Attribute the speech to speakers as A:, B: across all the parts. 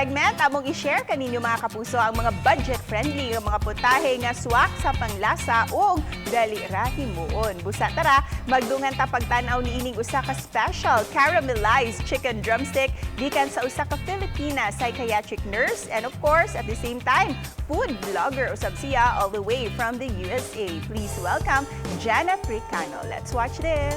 A: segment, among i-share kaninyo mga kapuso ang mga budget-friendly ng mga putahe nga swak sa panglasa o dali ra himuon. Busa tara, magdungan ta pagtanaw niining usa ka special caramelized chicken drumstick gikan sa usa ka Filipina psychiatric nurse and of course at the same time food blogger usab siya all the way from the USA. Please welcome Janette Recano. Let's watch this.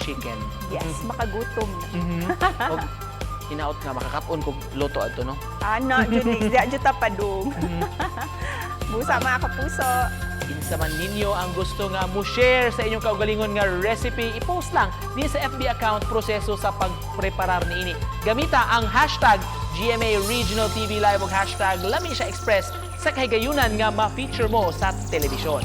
B: Chicken.
A: Yes, makagutom na.
B: Og hinaot nga makakaton kog luto adto no.
A: Ana, jud ta padung. Busa mga kapuso.
B: Kinsa man ninyo ang gusto nga mo-share sa inyong kaugalingon nga recipe, i-post lang din sa FB account proseso sa pagpreparar niini. Gamita ang hashtag GMA Regional TV Live ug hashtag Lami Syah Express sa kahigayunan nga ma-feature mo sa telebisyon.